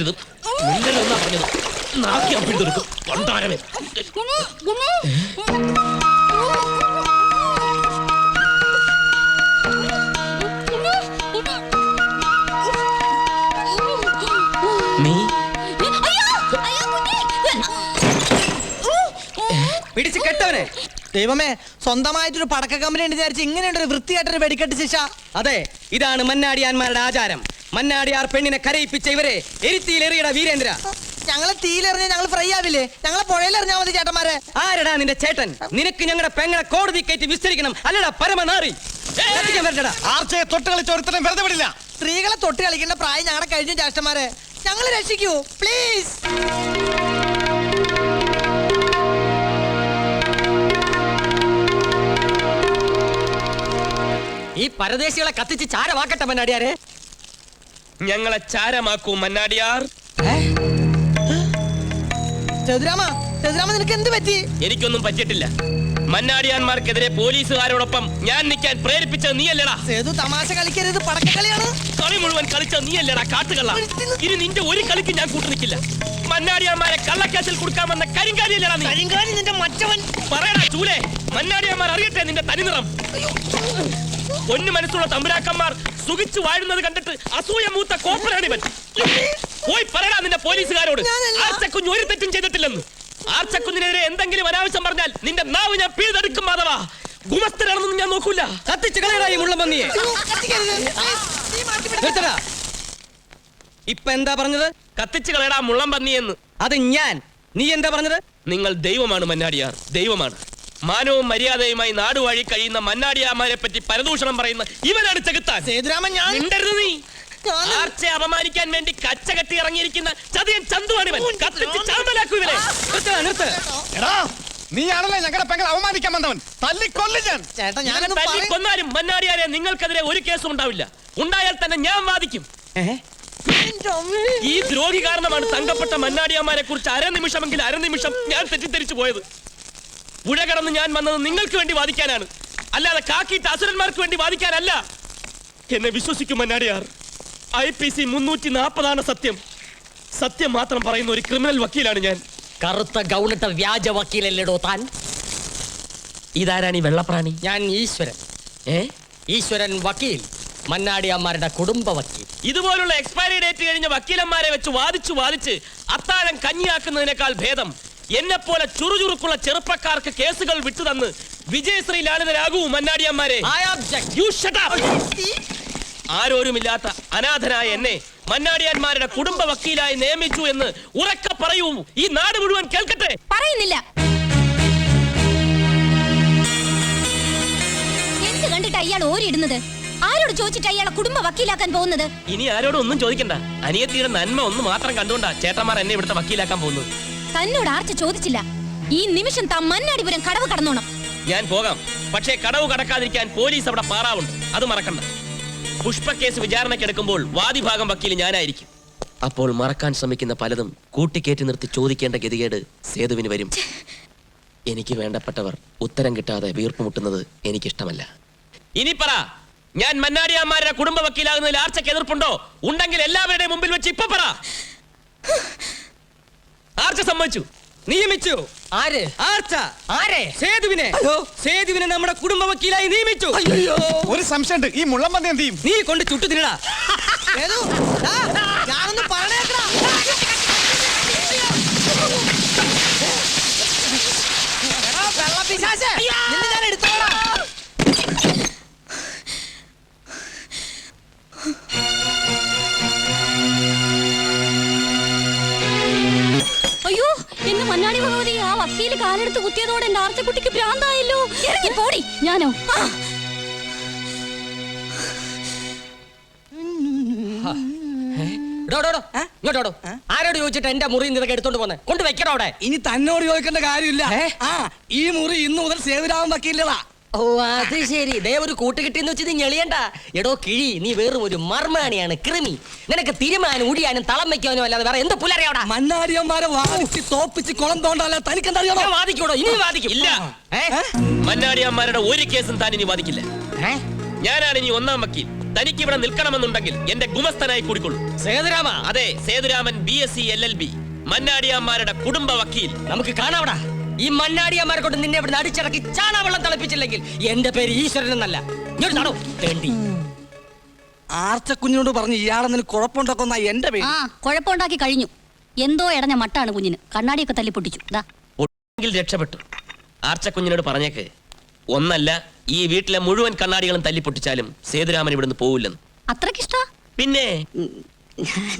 മിണ്ടരുത്, മിണ്ടരുതെന്നാ പറഞ്ഞത്. നാക്കി അപ്പിട്ടെടുക്കും കൊണ്ടാരമേ. നീ പിടിച്ച് കെട്ടവനെ. ദൈവമേ, സ്വന്തമായിട്ടൊരു പടക്ക കമ്പനി ഉണ്ട് വിചാരിച്ച് ഇങ്ങനെയുണ്ടൊരു വൃത്തിയായിട്ടൊരു വെടിക്കെട്ട് ശിക്ഷ. അതെ, ഇതാണ് മന്നാടിയാന്മാരുടെ ആചാരം. മന്നാടിയാർ പെണ്ണിനെ കരയിപ്പിച്ച ഇവരെ എരിത്തിയിലെറിയട വീരേന്ദ്ര. ഞങ്ങളെ തീയിലെറിഞ്ഞ ഞങ്ങൾ ഫ്രൈ ആവില്ലേ? ഞങ്ങളെ പുഴയിലെറിഞ്ഞാ മതി ചേട്ടന്മാരെ. ആരടാ നിന്റെ ചേട്ടൻ? നിനക്ക് ഞങ്ങളുടെ പെങ്ങളെ കോടതി കയറ്റി വിസ്തരിക്കണം, അല്ലടാ പരമനാറി. ആർച്ചയെ തൊട്ട് കളിച്ച ഒരുത്തരം വെറുതെ വിടില്ല. സ്ത്രീകളെ തൊട്ട് കളിക്കേണ്ട പ്രായം ഞങ്ങളുടെ കഴിഞ്ഞു ചേട്ടന്മാരെ. ഞങ്ങൾ രക്ഷിക്കൂ പ്ലീസ്. ഈ പരദേശികളെ കത്തിച്ച് ചാരമാക്കട്ടെ മന്നാടിയാരെ. ഞങ്ങളെ ചാരമാക്കൂ മന്നാടിയാർ. ചേതുരാമ, നിനക്ക് എന്ത് പറ്റി? എനിക്കൊന്നും പറ്റിയിട്ടില്ല. മന്നാടിയാന്മാർക്കെതിരെ പോലീസുകാരോടൊപ്പം ഞാൻ നിൽക്കാൻ പ്രേരിപ്പിച്ചത് നീയല്ലടാ. സേതു, തമാശ കളിക്കരുത്, പടക്കക്കളിയാണ്. കളി മുഴുവൻ കളിച്ച നീയല്ലടാ കാട്ടുകള്ള. ഇനി നിന്റെ ഒരു കളിക്ക് ഞാൻ കൂട്ടു നിൽക്കില്ല. മന്നാടിയാന്മാരെ കള്ളക്കേസിൽ കൊടുക്കാമെന്ന കരിങ്കാലിയല്ലടാ നീ. കരിങ്കാലി നിന്റെ മറ്റവൻ. പറയടാ ചൂലേ, മന്നാടിയാന്മാർ അറിയട്ടെ നിന്റെ തനിനിറം. പൊന്നു മനസ്സുള്ള തമ്പുരാക്കന്മാർ സുഖിച്ചു വാഴുന്നത് കണ്ടിട്ട് അസൂയ മൂത്ത കോപ്പനാണിവൻ. പോയി പറയടാ നിന്റെ പോലീസുകാരോട് ആർച്ചക്കുഞ്ഞ് ഒരു തെറ്റും ചെയ്തിട്ടില്ലെന്ന്. ആർച്ചക്കുഞ്ഞിനെതിരെ എന്തെങ്കിലും അനാവശ്യം പറഞ്ഞാൽ നിന്റെ നാവ് ഞാൻ പിഴുതെടുക്കും. മാധവ, ഗുമസ്തരാണെന്നൊന്നും ഞാൻ നോക്കൂല. കത്തിച്ച് കളയടായി മുള്ളമ്പന്നിയെ. ഇപ്പൊ എന്താ പറഞ്ഞത്? കത്തിച്ച് കളയടാ മുള്ളംപന്നിയെന്ന്. അത് ഞാൻ. നീ എന്താ പറഞ്ഞത്? നിങ്ങൾ ദൈവമാണ് മന്നാടിയാർ, ദൈവമാണ്. മാനവും മര്യാദയുമായി നാടുവാഴി കഴിയുന്ന മന്നാടിയാമാരെ പറ്റി പരദൂഷണം പറയുന്ന ഇവനാണ് ചെകുത്താൻ. സേതുരാമൻ, ഞാൻ മിണ്ടരുത് നീ. ആർച്ചയെ അപമാനിക്കാൻ വേണ്ടി കച്ചകെട്ടി ഇറങ്ങിയിരിക്കുന്ന ചതിയൻ ചന്തുവാണിവൻ. കത്തിച്ച് ചാമ്പലാക്കൂ ഇവനെ. എടാ, നീയാണല്ലേ ഞങ്ങളുടെ പെങ്ങളെ അവമാനിക്കാൻ വന്നവൻ. തല്ലിക്കൊല്ലു ഞാൻ. ചേട്ടാ, ഞാൻ ഞാനൊന്നും തല്ലി കൊന്നാലും മന്നാടിയാരെ നിങ്ങൾക്കെതിരെ ഒരു കേസും ഉണ്ടാവില്ല. ഉണ്ടായാൽ തന്നെ ഞാൻ വാദിക്കും. ഈ ദ്രോഹി കാരണമാണ് തങ്കപ്പെട്ട മന്നാടിയാമാരെ കുറിച്ച് അരനിമിഷം ഞാൻ തെറ്റിദ്ധരിച്ചു പോയത്. പുഴ കടന്ന് ഞാൻ വന്നത് നിങ്ങൾക്ക് വേണ്ടി വാദിക്കാനാണ്, അല്ലാതെ കാക്കിയിട്ട് അസുരന്മാർക്ക് വേണ്ടി വാദിക്കാനല്ല. എന്നെ വിശ്വസിക്കും മന്നാടിയാർ. IPC 340 സത്യം. സത്യം മാത്രം പറയുന്ന ഒരു ക്രിമിനൽ വക്കീലാണ് ഞാൻ. കറുത്ത ഗൗണിട്ട വ്യാജ വക്കീലല്ലേടോ താൻ? ഇതാരാണ് ഈ വെള്ളപ്രാണി? ഞാൻ ഈശ്വരൻ. ഈശ്വരൻ വക്കീൽ, മന്നാടിയാന്മാരുടെ കുടുംബ വക്കീൽ. ഇതുപോലുള്ള എക്സ്പയറി ഡേറ്റ് കഴിഞ്ഞ വക്കീലന്മാരെ വെച്ച് വാദിച്ച് അത്താഴം കഞ്ഞിയാക്കുന്നതിനേക്കാൾ ഭേദം എന്നെപ്പോലെ ചുറുചുറുക്കുള്ള ചെറുപ്പക്കാർക്ക് കേസുകൾ വിട്ടുതന്ന് വിജയശ്രീ ലാളിതരാകൂ മന്നാടിയന്മാരെ. ആരോരുമില്ലാത്ത അനാഥനായ എന്നെ മന്നാടിയാന്മാരുടെ കുടുംബ വക്കീലായി നിയമിച്ചു എന്ന് ഉറക്കെ പറയൂ. ഈ നാട് മുഴുവൻ കേൾക്കട്ടെ. പറയുന്നില്ല. എന്ത് കണ്ടിട്ട് അയാൾ ഓരിടുന്നത്? ആരോട് ചോദിച്ചിട്ട് അയാളെ കുടുംബ വക്കീലാക്കാൻ പോകുന്നത്? ഇനി ആരോടും ഒന്നും ചോദിക്കണ്ട. അനിയത്തിയുടെ നന്മ ഒന്ന് മാത്രം കണ്ടുകൊണ്ടാ ചേട്ടന്മാർ എന്നെ ഇവിടുത്തെ വക്കീലാക്കാൻ പോകുന്നത്. തന്നോട് ആർച്ച ചോദിച്ചില്ല. ഈ നിമിഷം താൻ മന്നാടിപുരം കടവ് കടന്നോണം. ഞാൻ പോകാം, പക്ഷേ കടവ് കടക്കാതിരിക്കാൻ പോലീസ് അവിടെ പാറാവുണ്ട്, അത് മറക്കണ്ട. പുഷ്പ കേസ് വിചാരണക്കെടുക്കുമ്പോൾ വാദിഭാഗം വക്കീൽ ഞാനായിരിക്കും. അപ്പോൾ മറക്കാൻ ശ്രമിക്കുന്ന പലതും കൂട്ടിക്കേറ്റി നിർത്തി ചോദിക്കേണ്ട ഗതികേട് സേതുവിന് വരും. എനിക്ക് വേണ്ടപ്പെട്ടവർ ഉത്തരം കിട്ടാതെ വീർപ്പുമുട്ടുന്നത് എനിക്കിഷ്ടമല്ല. ഇനി പറ, ഞാൻ മന്നാടിയാന്മാരുടെ കുടുംബ വക്കീലാകുന്നതിൽ ആർച്ചയ്ക്ക് എതിർപ്പുണ്ടോ? ഉണ്ടെങ്കിൽ എല്ലാവരുടെയും മുമ്പിൽ വെച്ച് ഇപ്പൊ പറ. ആർച്ച സമ്മതിച്ചു, നിയമിച്ചു. ആര്? ആർച്ച. ആരെ? സേതുവിനെ. സേതുവിനെ നമ്മുടെ കുടുംബ വക്കീലായി നിയമിച്ചു. ഒരു സംശയമുണ്ട്, ഈ മുള്ളമ്പന്നി എന്ത് ചെയ്യും? നീ കൊണ്ട് ചുട്ടു തിന്നടാ. ഞാനൊന്ന് പറഞ്ഞേക്കടാ. വെള്ളപ്പിശാചേ, നിന്നെ ഞാൻ എടുത്തോളാം. അയ്യോ, എന്റെ മന്നാടി ഭഗവതി, ആ വക്കീല് കാലെടുത്ത് കുത്തിയതോടെ എന്റെ ആർച്ചക്കുട്ടിക്ക് ഭ്രാന്തായല്ലോ. ഇറങ്ങി പോടി. ഞാനോ? ആരോട് ചോദിച്ചിട്ട് എന്റെ മുറി ഇതൊക്കെ എടുത്തോണ്ട് പോന്നെ? കൊണ്ട് വെക്കണോ അവിടെ? ഇനി തന്നോട് ചോദിക്കേണ്ട കാര്യമില്ല. ഈ മുറി ഇന്നു മുതൽ സേതുരാമൻ വക്കീലതാ. ഓ, അത് ശരി. ദേ ഒരു കൂട്ടുകിട്ടിന്ന് വെച്ച് നീ ഞെളിയണ്ട. എടോ കിഴി, നീ വെറും ഒരു മർമാണിയാണ്, കൃമി. നിനക്ക് തിരുമാനും ഉടിയാനും തളം വെക്കാനും അല്ലാതെ വേറെ എന്ത് പുലറിയോടാ? മന്നാടിയന്മാരെ വാദിച്ച് തോപ്പിച്ച് കുളം തോണ്ടല്ല തനിക്കെന്താ അറിയാമോ? വാദിക്കൂടോ? ഇനി വാദിക്കും. ഇല്ല, മന്നാടിയന്മാരുടെ ഒരു കേസും താൻ ഇനി വാദിക്കില്ല. ഞാനാണ് ഇനി ഒന്നാം വക്കീൽ. തനിക്ക് ഇവിടെ നിൽക്കണമെന്നുണ്ടെങ്കിൽ എന്റെ ഗുമസ്തനായി കൂടിക്കൊള്ളൂ. സേതുരാമ, അതെ, സേതുരാമൻ BSc LLB, മന്നാടിയാമ്മാരുടെ കുടുംബ വക്കീൽ. നമുക്ക് കാണാവടാ. ഈ മണ്ണാടിയന്മാരെ കൊണ്ട് നിന്നെ ഇവിടെ അടിച്ചിറക്കി ചാണാവെള്ളം തിളപ്പിച്ചില്ലെങ്കിൽ എന്റെ പേര് ഈശ്വരൻ എന്നല്ല. ഇങ്ങോട്ട് നടോ തേണ്ടി. ആർച്ചക്കുഞ്ഞിനോട് പറഞ്ഞ് ഇയാളെന്തെങ്കിലും കുഴപ്പമുണ്ടാക്കുന്ന എന്റെ പേര്. ആ കുഴപ്പമുണ്ടാക്കി കഴിഞ്ഞു. എന്തോ ഇടഞ്ഞ മട്ടാണ് കുഞ്ഞിന്. കണ്ണാടിയൊക്കെ തല്ലി പൊട്ടിച്ചു. ദാ ഒടുവിൽ രക്ഷപ്പെട്ടു. ആർച്ചക്കുഞ്ഞിനോട് പറഞ്ഞേക്ക്, ഒന്നല്ല ഈ വീട്ടിലെ മുഴുവൻ കണ്ണാടികളും തല്ലിപ്പൊട്ടിച്ചാലും സേതുരാമൻ ഇവിടുന്ന് പോവില്ലെന്ന്. അത്രക്കിഷ്ട. പിന്നെ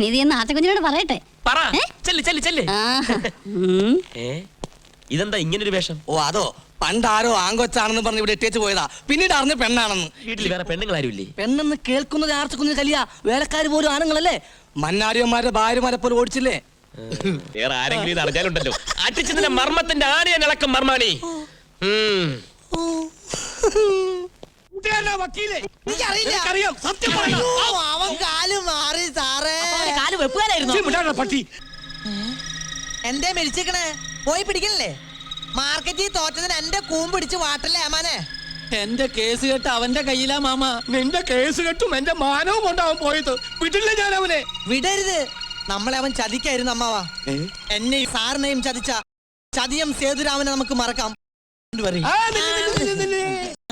ഇത് എന്ന് ആറ്റക്കുഞ്ഞിനോട് പറയട്ടെ. പറ. ഏ? ചെല്ല് ചെല്ല് ചെല്ല്. ആ, ഉം. ഇതെന്താ ഇങ്ങനൊരു വേഷം? ഓ അതോ പണ്ടാരോ ആങ്കൊച്ചാണെന്ന് പറഞ്ഞ് ഇവിടെ ഇട്ടേച്ച് പോയതാ. പിന്നീട് അറിഞ്ഞ പെണ്ണാണെന്ന്. വീട്ടിൽ വേറെ പെണ്ണുങ്ങളാരുമില്ലേ? പെണ്ണെന്ന് കേൾക്കുന്നത് ആർച്ചക്കുഞ്ഞിന് കലിയാ. വേലക്കാര് പോലും ആണുങ്ങളല്ലേ. മന്നാടിയന്മാരുടെ ഭാര്യമാരെ പോലെ ഓടിച്ചില്ലേ. വേറെ ആരെങ്കിലും ഇത് അറിഞ്ഞാലുണ്ടല്ലോ അടിച്ചതിന്റെ മർമ്മത്തിന്റെ ആനയെ ഇളക്കം മർമാണി. എനിക്കറിയാം, സത്യം പറയണം. അവൻ കാല് മാറി സാറേ. കാല് വെപ്പുകാരായിരുന്നു. വിടാനുള്ള പട്ടി. എന്റെ മെലിച്ചിക്കണേ പോയി പിടിക്കണല്ലേ. മാർക്കറ്റിൽ തോറ്റതിന് എന്റെ കൂമ്പിടിച്ച് വാട്ടല്ലേ അമാനെ. എന്റെ കേസ് കേട്ട് അവന്റെ കയ്യിലാ മാമ. നിന്റെ കേസ് കെട്ടും എന്റെ മാനവും കൊണ്ടാവൻ പോയത്. വിടില്ല ഞാൻ അവനെ. വിടരുത്. നമ്മളെ അവൻ ചതിക്കായിരുന്നു അമ്മാവാ. എന്നെയും സാറിനെയും ചതിച്ച ചതിയം സേതുരാമനെ നമുക്ക് മറക്കാം. ആ, നില്ല്.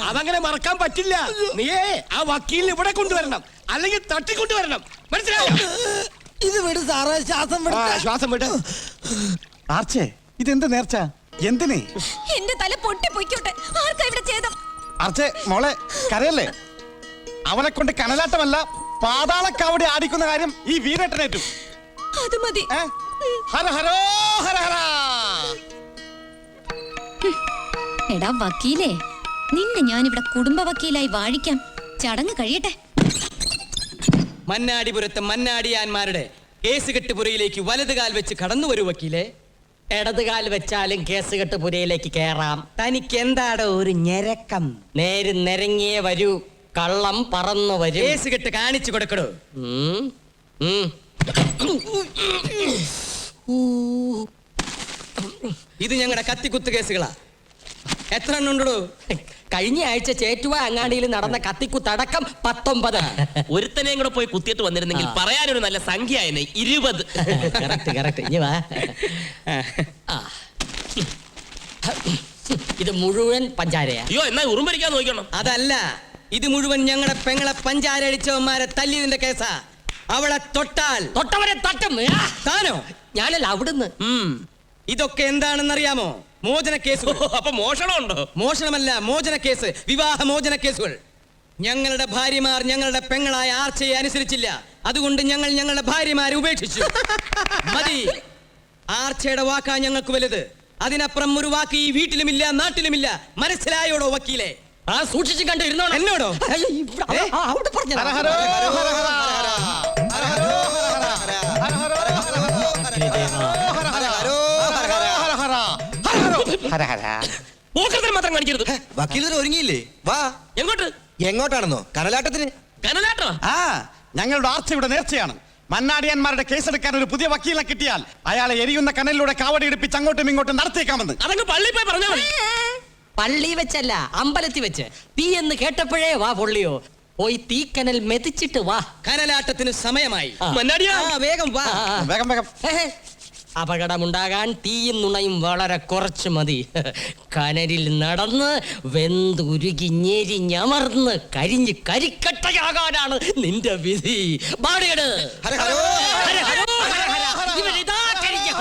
അതങ്ങനെ മറക്കാൻ പറ്റില്ല. നീയേ ആ വക്കീലിനെ ഇവിടെ കൊണ്ടുവരണം, അല്ലെങ്കിൽ തട്ടിക്കൊണ്ടുവരണം. മനസ്സിലായോ? ഇത് വിട് സാറേ. ശ്വാസം ആ, ശ്വാസം വിട്. ആർച്ചേ, ഇതെന്ത് നേർച്ച? എന്തിനെ? എന്റെ തല പൊട്ടി പൊയ്ക്കോട്ടെ. ആർക്കാ ഇവിടെ ചെയ്തം? ആർച്ചേ മോളെ, കരയല്ലേ. അവനെ കൊണ്ട് കനലാട്ടമല്ല പാതാളക്കാവടി ആടിക്കുന്ന കാര്യം ഈ വീരേട്ടനേറ്റു. അത് മതി. ഹര ഹരോ ഹര ഹര. എടാ വക്കീലേ, നിന്നെ ഞാനിവിടെ കുടുംബ വക്കീലായി വാഴിക്കാം. ചടങ്ങ് കഴിയട്ടെ. മന്നാടിപുരത്തെ മന്നാടിയാന്മാരുടെ കേസുകെട്ടുപുരയിലേക്ക് വലതുകാൽ വെച്ച് കടന്നു വരൂ വക്കീലെ. ഇടതുകാൽ വെച്ചാലും കേസുകെട്ടുപുരയിലേക്ക് കയറാം. തനിക്ക് എന്താടോ ഒരു ഞെരക്കം? നേര് നിരങ്ങിയേ വരൂ. കള്ളം പറന്നു വരും. കേസുകെട്ട് കാണിച്ചു കൊടുക്കടോ. ഇത് ഞങ്ങളുടെ കത്തിക്കുത്ത് കേസുകളാ. എത്ര എണ്ണം ഉണ്ടോ? കഴിഞ്ഞ ആഴ്ച ചേറ്റുവ അങ്ങാടിയിൽ നടന്ന കത്തിക്കുത്തടക്കം 19. ഒരുത്തനെയും കൂടെ പോയി കുത്തിയിട്ട് വന്നിരുന്നെങ്കിൽ പറയാനൊരു നല്ല സംഖ്യ ആയനെ. 20. കറക്റ്റ്. ഇനി വാ. ഇത് മുഴുവൻ പഞ്ചാരയാ. അയ്യോ, എന്നാ ഉറുമ്പരിക്കാൻ നോക്കണം. അതല്ല, ഇത് മുഴുവൻ ഞങ്ങളുടെ പെങ്ങളെ പഞ്ചാര അടിച്ചവന്മാരെ തല്ലിയതിന്റെ കേസാ. അവളെ തൊട്ടാൽ തൊട്ടവരെ തട്ടും. താനോ? ഞാനല്ല, അവിടുന്ന്. ഇതൊക്കെ എന്താണെന്നറിയാമോ? മോചന കേസുകൾ. അപ്പൊ മോഷണമുണ്ടോ? മോഷണമല്ല, മോചന കേസ്. വിവാഹ മോചന കേസുകൾ. ഞങ്ങളുടെ ഭാര്യമാർ ഞങ്ങളുടെ പെങ്ങളായ ആർച്ചയെ അനുസരിച്ചില്ല. അതുകൊണ്ട് ഞങ്ങൾ ഞങ്ങളുടെ ഭാര്യമാരെ ഉപേക്ഷിച്ചു. മതി. ആർച്ചയുടെ വാക്കാ ഞങ്ങൾക്ക് വലുത്. അതിനപ്പുറം ഒരു വാക്ക് ഈ വീട്ടിലുമില്ല, നാട്ടിലുമില്ല. മനസ്സിലായോടോ വക്കീലെ? ആ സൂക്ഷിച്ചു കണ്ടു ഇരുന്നോ. എന്നോടോ? അവിടെ പറഞ്ഞു. ഹര ഹരോ ഹര ഹര. ഹര ഹരോ ഹര ഹര. ഹര ഹരോ ഹര ഹര. പോക്കത്തിൽ മാത്രം കാണിക്കരുത്. വക്കീലർ ഒരുങ്ങിയില്ലേ? വാ. എങ്ങോട്ട്? എങ്ങോട്ടാണെന്നോ? കനലാട്ടത്തിന്. കനലാട്ടോ? ആ, ഞങ്ങളുടെ ആർച്ചയുടെ നേർച്ചയാണ്. മന്നാടിയാന്മാരുടെ കേസെടുക്കാൻ ഒരു പുതിയ വക്കീലിനെ കിട്ടിയാൽ അയാളെ എരിയുന്ന കനലിലൂടെ കാവടി എടുപ്പിച്ച് അങ്ങോട്ടും ഇങ്ങോട്ടും നടത്തിയേക്കാമെന്ന്. അതങ്ങ് പള്ളി പോയി പറഞ്ഞാൽ മതി. പള്ളി വെച്ചല്ല, അമ്പലത്തിൽ വെച്ച്. തീ എന്ന് കേട്ടപ്പോഴേ വാ പൊള്ളിയോ. പോയി തീക്കനൽ മെതിച്ചിട്ട് വാ. കനലാട്ടത്തിന് സമയമായി. മന്നാടിയാ, വേഗം വാ. വേഗം വേഗം. അപകടമുണ്ടാകാൻ തീയും നുണയും വളരെ കുറച്ച് മതി. കനലിൽ നടന്ന് വെന്തുരുകി ഞെരിഞ്ഞമർന്ന് കരിഞ്ഞ് കരിക്കട്ടയാകാനാണ് നിന്റെ വിധി. ബാടിയട്. ഹര ഹരോ ഹര ഹരോ ഹര ഹര. ഇവരിതാ കരിഞ്ഞു.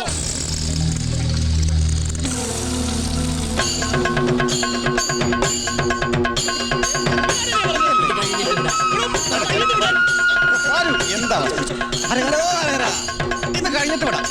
എന്താ ഹര ഹരോ ഹര ഹര. ഇന്ന് കഴിഞ്ഞിട്ട് വിടാം.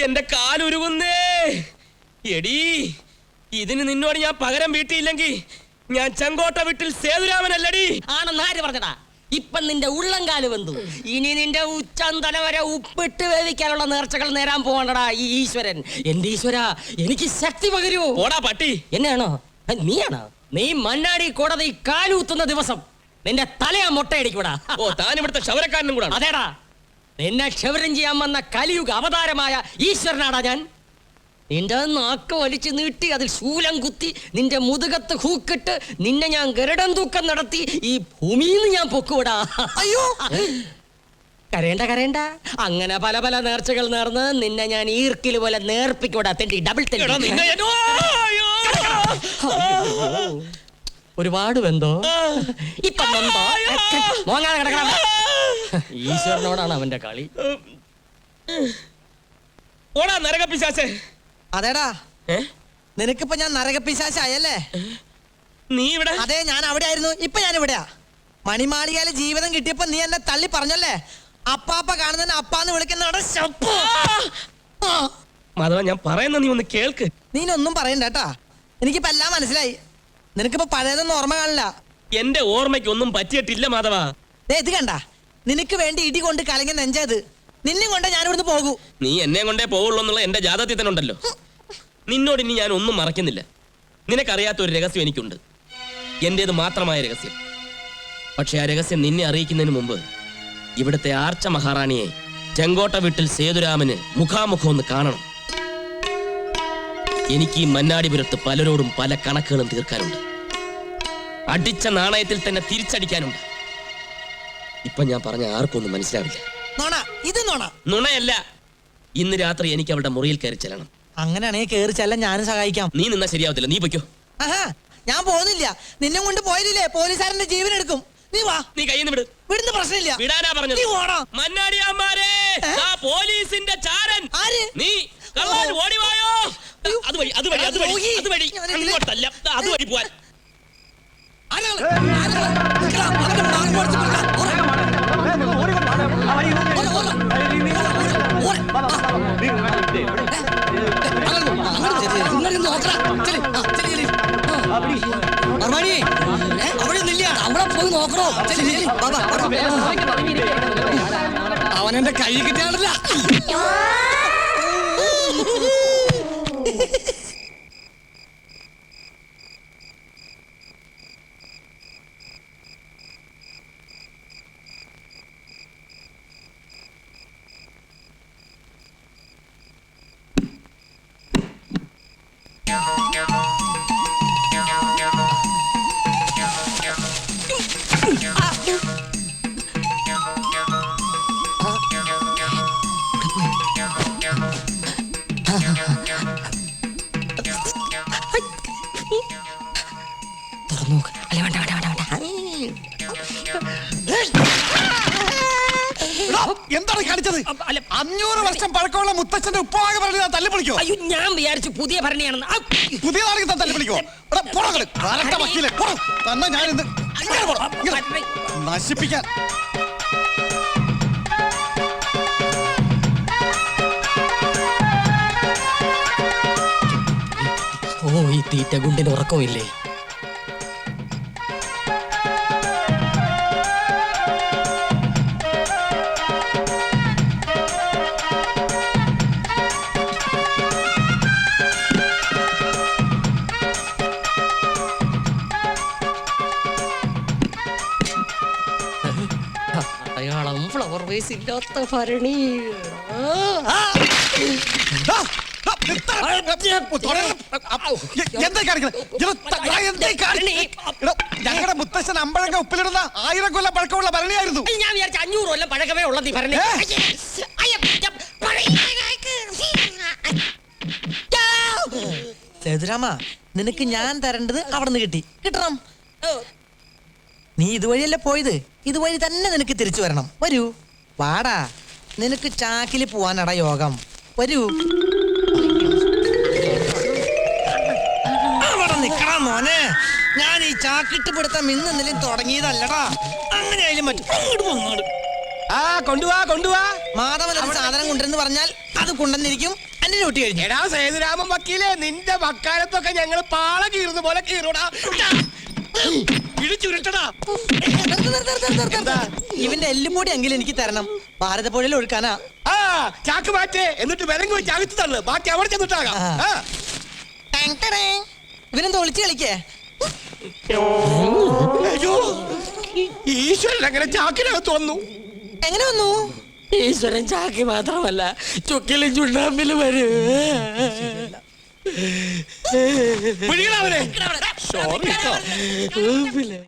എന്റെ കാലുരുകുന്നേ. എടീ, ഇതിന് നിന്നോട് ഞാൻ പകരം വീട്ടിയില്ലെങ്കിൽ ഞാൻ ചെങ്കോട്ട വീട്ടിൽ സേതുരാമനല്ലടി. ആണെന്ന് ആര് പറഞ്ഞടാ? ഇപ്പൊ നിന്റെ ഉള്ളംകാല് വെന്തു. ഇനി നിന്റെ ഉച്ചന്തല വരെ ഉപ്പിട്ട് വേവിക്കാനുള്ള നേർച്ചകൾ നേരാൻ പോകണ്ടടാ ഈ ഈശ്വരൻ. എന്റെ ഈശ്വര, എനിക്ക് ശക്തി പകരൂ. ഓടാ പട്ടി. എന്നെയാണോ? നീയാണോ? നീ മണ്ണാടി കോടതി കാലൂത്തുന്ന ദിവസം നിന്റെ തലയാ മൊട്ടയടിക്കൂടാ. ഓ, താൻ ഇവിടുത്തെ ക്ഷവരക്കാരനും കൂടാ. അതേടാ, നിന്നെ ക്ഷവരം ചെയ്യാൻ വന്ന കലിയുഗ അവതാരമായ ഈശ്വരനാടാ ഞാൻ. നിന്റെ നാക്ക് വലിച്ചു നീട്ടി അതിൽ ശൂലം കുത്തി നിന്റെ മുതുകത്ത് ഹൂക്കിട്ട് നിന്നെ ഞാൻ ഗരുഡൻ തൂക്കം നടത്തി ഈ ഭൂമിയിൽ നിന്ന് ഞാൻ പൊക്കൂടാ. അയ്യോ കരയണ്ട കരയണ്ട. അങ്ങനെ പല പല നേർച്ചകൾ നേർന്ന് നിന്നെ ഞാൻ ഈർക്കിൽ പോലെ നേർപ്പിക്കൂടാ. തെണ്ടി ഡബിൾ എടാ, തെണ്ടി. നിന്നെ ഞാൻ- ഓ, അയ്യോ. ഒരുപാട് വെന്തോ ഇപ്പൊ വെന്തോ? മോങ്ങാതെ കിടക്കണം. ഈശ്വരനോടാണ് അവന്റെ കളി. ഓടാ നരകപ്പിശാചേ. അതേടാ, ഏ? നിനക്കിപ്പോ ഞാൻ നരകപ്പിശാശായല്ലേ? നീ ഇവിടെ? അതെ, ഞാൻ അവിടെ ആയിരുന്നു. ഇപ്പൊ ഞാൻ ഇവിടെയാ. മണിമാളികയിലെ ജീവിതം കിട്ടിയപ്പോ നീ എന്നെ തള്ളി പറഞ്ഞല്ലേ? അപ്പാപ്പ കാണുന്നതിന് അപ്പാന്ന് വിളിക്കുന്നവിടെ ശപ്പ്. മാധവ, ഞാൻ പറയുന്ന നീ ഒന്ന് കേൾക്ക്. നീനൊന്നും പറയണ്ട കേട്ടാ. എനിക്കിപ്പോ എല്ലാം മനസ്സിലായി. നിനക്കിപ്പോ പഴയതൊന്നും ഓർമ്മ കാണില്ല. എന്റെ ഓർമ്മയ്ക്ക് ഒന്നും പറ്റിയിട്ടില്ല മാധവ. ദേ ഇത് കണ്ട, നിനക്ക് വേണ്ടി ഇടി കൊണ്ട് കലങ്ങി നെഞ്ചത്. നിന്നെ കൊണ്ട് ഞാൻ ഇവിടുന്ന് പോകൂ. നീ എന്നെ കൊണ്ടേ പോവുള്ളൂ എന്നുള്ള എന്റെ ജാതകത്തിൽ തന്നെ ഉണ്ടല്ലോ. നിന്നോട് ഇനി ഞാൻ ഒന്നും മറക്കുന്നില്ല. നിനക്കറിയാത്ത ഒരു രഹസ്യം എനിക്കുണ്ട്, എന്റേത് മാത്രമായ രഹസ്യം. പക്ഷെ ആ രഹസ്യം നിന്നെ അറിയിക്കുന്നതിന് മുമ്പ് ഇവിടുത്തെ ആർച്ച മഹാറാണിയെ ചെങ്കോട്ട വീട്ടിൽ സേതുരാമന് മുഖാമുഖം ഒന്ന് കാണണം. എനിക്ക് ഈ മന്നാടിപുരത്ത് പലരോടും പല കണക്കുകളും തീർക്കാനുണ്ട്. അടിച്ച നാണയത്തിൽ തന്നെ തിരിച്ചടിക്കാനുണ്ട്. ഇപ്പൊ ഞാൻ പറഞ്ഞ ആർക്കും ഒന്നും മനസ്സിലാവില്ല. നോണ, ഇത് നോണ. നുണയല്ല. ഇന്ന് രാത്രി എനിക്ക് അവളുടെ മുറിയിൽ കയറി ചെല്ലണം. അങ്ങനെയാണെങ്കിൽ കേറി ചെല്ലാൻ ഞാനും സഹായിക്കാം. നീ നിന്നാ ശരിയാവത്തില്ല, നീ പൊയ്ക്കോ. ആഹാ, ഞാൻ പോകുന്നില്ല. നിന്നെ കൊണ്ട് പോയില്ലേ പോലീസുകാരന്റെ ജീവൻ എടുക്കും. നീ വാ. നീ കയ്യിൽ നിന്ന് വിട്. വിടുന്ന പ്രശ്നമില്ല. വിടാനാ പറഞ്ഞത്. നീ ഓടാ. മന്നാടിയാമ്മാരെ, ആ പോലീസിന്റെ ചാരൻ. ആര്? നീ കള്ളൻ, ഓടി വായോ. അതുവഴി അതുവഴി അതുവഴി അതുവഴി അങ്ങോട്ടല്ല, അതുവഴി പോവാൻ. ആരാള്? ആരാള്? നിക്കടാ, അവന്റെ നാക്ക് പൊളിച്ച് പിടിക്കാം. ഓടാ. ഓടാ, ഓടാ. ഓടാ. അങ്ങോട്ട് നോക്കടാ. ചെല്. ആ, ചെല്, ചെല്. അർമാനി, അവിടെ നില്ല. അവിടെ പോയി നോക്കണോ? ചെല്, ചെല്. വാ, വാ, വാ. അവൻ എന്റെ കൈ കിട്ടിയാണല്ല. എന്താണ് കാണിച്ചത്? 500 വർഷം പഴക്കമുള്ള മുത്തച്ഛന്റെ ഉപ്പാകെ പറഞ്ഞ് തല്ലിപ്പൊളിക്കോ? അയ്യോ, ഞാൻ വിചാരിച്ചു പുതിയ ഭരണിയാണെന്ന്. പുതിയതാണെങ്കിൽ താൻ തല്ലിപ്പൊളിക്കോ? തന്നെ ഞാൻ ഇന്ന് നശിപ്പിക്കാൻ. ഓ, ഈ തീറ്റ ഗുണ്ടിന് ഉറക്കമില്ലേ? അടയാളം ഫ്ലവർ വേസ് ഇല്ലാത്ത ഭരണി. ഞങ്ങളുടെ മുത്തശ്ശൻ അമ്പഴങ്ങ ഉപ്പിലിടുന്ന 1000 കൊല്ലം പഴക്കമുള്ള ഭരണിയായിരുന്നു. ഞാൻ വിചാരിച്ച 500 കൊല്ലം പഴക്കമേ ഉള്ളത് ഈ ഭരണി. സേതുരാമ, നിനക്ക് ഞാൻ തരേണ്ടത് അവിടെ നിന്ന് കിട്ടി. കിട്ടണം. നീ ഇതുവഴിയല്ലേ പോയത്, ഇതുവഴി തന്നെ നിനക്ക് തിരിച്ചു വരണം. വരൂ, വാടാ. നിനക്ക് ചാക്കിൽ പോവാനടാ യോഗം. വരൂ. അവിടെ നിക്കടാ മോനെ. ഞാൻ ഈ ചാക്കിട്ട് പിടുത്തം ഇന്നെന്തെങ്കിലും തുടങ്ങിയതല്ലടാ. അങ്ങനെയായാലും പറ്റും. ആ, കൊണ്ടുവാ കൊണ്ടുവാ. മാധവൻ ഒരു സാധനം കൊണ്ടുവരെന്ന് പറഞ്ഞാൽ അത് കൊണ്ടുവന്നിരിക്കും. എന്റെ ഡ്യൂട്ടി കഴിഞ്ഞു. എടാ സേതുരാമൻ വക്കീലെ, നിന്റെ വക്കാലത്തൊക്കെ ഞങ്ങൾ പാള കീറുന്ന പോലെ കീറൂടാ. ഇടിച്ചുരുട്ടടാ. നിർത്ത്. ഇവന്റെ എല്ലുപൊടി എങ്കിലും എനിക്ക് തരണം. ഭാരതപ്പുഴയിൽ ഒഴുക്കാനാ. ആ ചാക്ക് മാറ്റേ, എന്നിട്ട് വിലങ്ങ് വെച്ച് അകത്ത് തള്ളു. ബാക്കി അവിടെ ചെന്നിട്ടാകാം. ആ. ടാങ് ടാങ്. ഇവനെന്താ ഒളിച്ച് കളിക്കേ? അയ്യോ, ഈശ്വരൻ അങ്ങനെ ചാക്കിനകത്ത് വന്നു. എങ്ങനെ വന്നു? ഈശ്വരൻ ചാക്കി മാത്രമല്ല ചുക്കിലും ചുണ്ണാമ്പിലും വരും. പിടിക്കണ അവനെ. സോറി കേട്ടോ.